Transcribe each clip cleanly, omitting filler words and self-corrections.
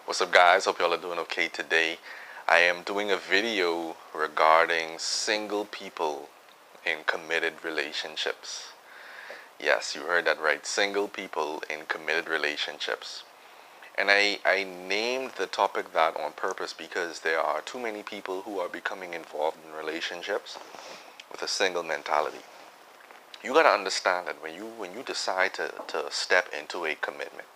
What's up, guys? Hope y'all are doing okay today. I am doing a video regarding single people in committed relationships. Yes, you heard that right. Single people in committed relationships. And I named the topic that on purpose because there are too many people who are becoming involved in relationships with a single mentality. You got to understand that when you decide to step into a commitment,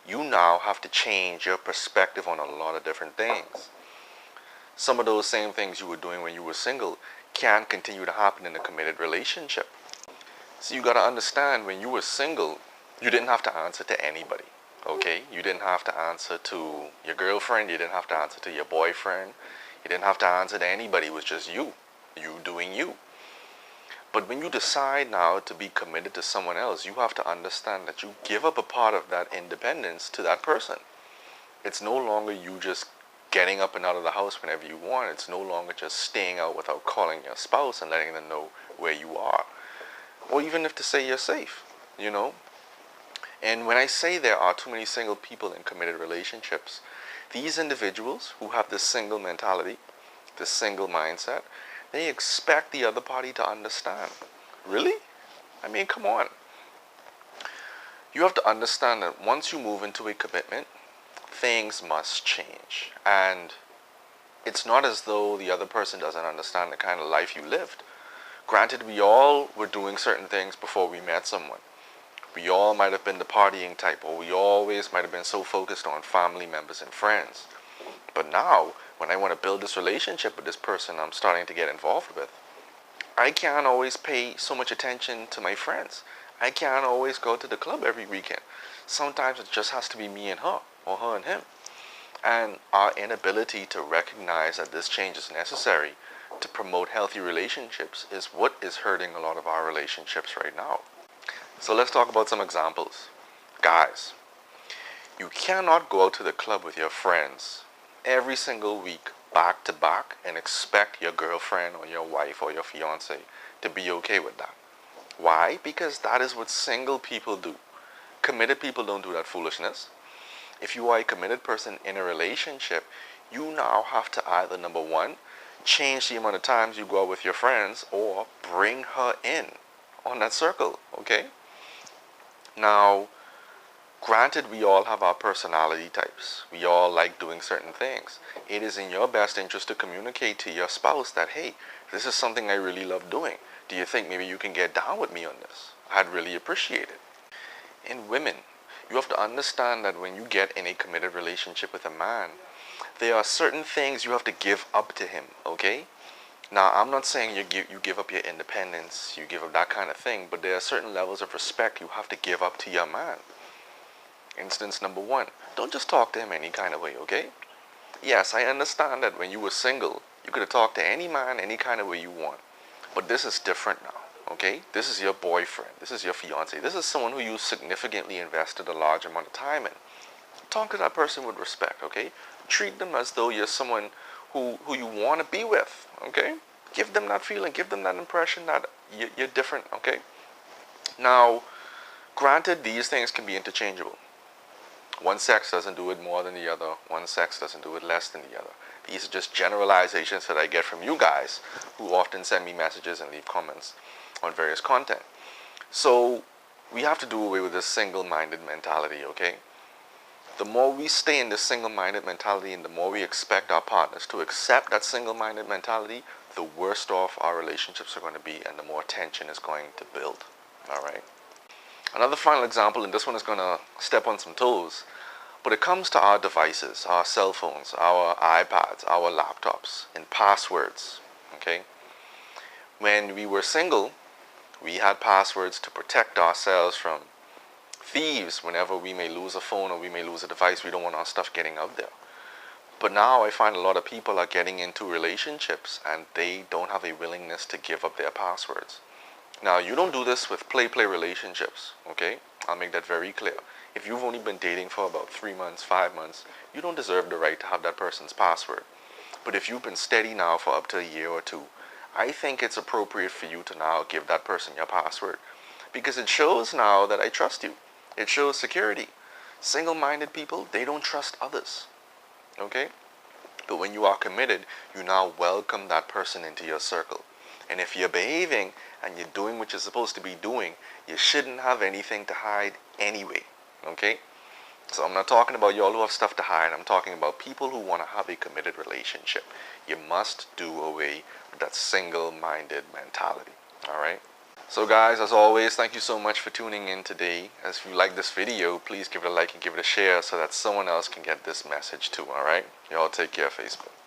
you now have to change your perspective on a lot of different things. Some of those same things you were doing when you were single can continue to happen in a committed relationship. So you got to understand, when you were single, you didn't have to answer to anybody. Okay? You didn't have to answer to your girlfriend, you didn't have to answer to your boyfriend, you didn't have to answer to anybody. It was just you doing you. But when you decide now to be committed to someone else, you have to understand that you give up a part of that independence to that person. It's no longer you just getting up and out of the house whenever you want. It's no longer just staying out without calling your spouse and letting them know where you are. Or even if to say you're safe, you know. And when I say there are too many single people in committed relationships, these individuals who have this single mentality, this single mindset, they expect the other party to understand. Really? I mean, come on. You have to understand that once you move into a commitment, things must change. And it's not as though the other person doesn't understand the kind of life you lived. Granted, we all were doing certain things before we met someone. We all might have been the partying type, or we always might have been so focused on family members and friends. But now, when I want to build this relationship with this person I'm starting to get involved with, I can't always pay so much attention to my friends. I can't always go to the club every weekend. Sometimes it just has to be me and her, or her and him. And our inability to recognize that this change is necessary to promote healthy relationships is what is hurting a lot of our relationships right now. So let's talk about some examples. Guys, you cannot go out to the club with your friends every single week back to back and expect your girlfriend or your wife or your fiance to be okay with that. Why? Because that is what single people do. Committed people don't do that foolishness. If you are a committed person in a relationship, you now have to either, number one, change the amount of times you go out with your friends, or bring her in on that circle, okay? Now, granted, we all have our personality types. We all like doing certain things. It is in your best interest to communicate to your spouse that, hey, this is something I really love doing. Do you think maybe you can get down with me on this? I'd really appreciate it. And women, you have to understand that when you get in a committed relationship with a man, there are certain things you have to give up to him, okay? Now, I'm not saying you give up your independence, you give up that kind of thing, but there are certain levels of respect you have to give up to your man. Instance number one, don't just talk to him any kind of way, okay? Yes, I understand that when you were single, you could have talked to any man any kind of way you want. But this is different now, okay? This is your boyfriend. This is your fiance. This is someone who you significantly invested a large amount of time in. Talk to that person with respect, okay? Treat them as though you're someone who you want to be with, okay? Give them that feeling. Give them that impression that you're different, okay? Now, granted, these things can be interchangeable. One sex doesn't do it more than the other. One sex doesn't do it less than the other. These are just generalizations that I get from you guys who often send me messages and leave comments on various content. So we have to do away with this single-minded mentality, okay? The more we stay in this single-minded mentality and the more we expect our partners to accept that single-minded mentality, the worse off our relationships are going to be and the more tension is going to build, all right? Another final example, and this one is going to step on some toes, but it comes to our devices, our cell phones, our iPads, our laptops, and passwords, okay? When we were single, we had passwords to protect ourselves from thieves whenever we may lose a phone or we may lose a device. We don't want our stuff getting out there. But now I find a lot of people are getting into relationships and they don't have a willingness to give up their passwords. Now, you don't do this with play relationships, okay? I'll make that very clear. If you've only been dating for about 3 months, 5 months, you don't deserve the right to have that person's password. But if you've been steady now for up to a year or two, I think it's appropriate for you to now give that person your password. Because it shows now that I trust you. It shows security. Single-minded people, they don't trust others. Okay? But when you are committed, you now welcome that person into your circle. And if you're behaving and you're doing what you're supposed to be doing, you shouldn't have anything to hide anyway. Okay? So I'm not talking about y'all who have stuff to hide. I'm talking about people who want to have a committed relationship. You must do away with that single-minded mentality. All right? So guys, as always, thank you so much for tuning in today. If you like this video, please give it a like and give it a share so that someone else can get this message too, all right? Y'all take care, Facebook.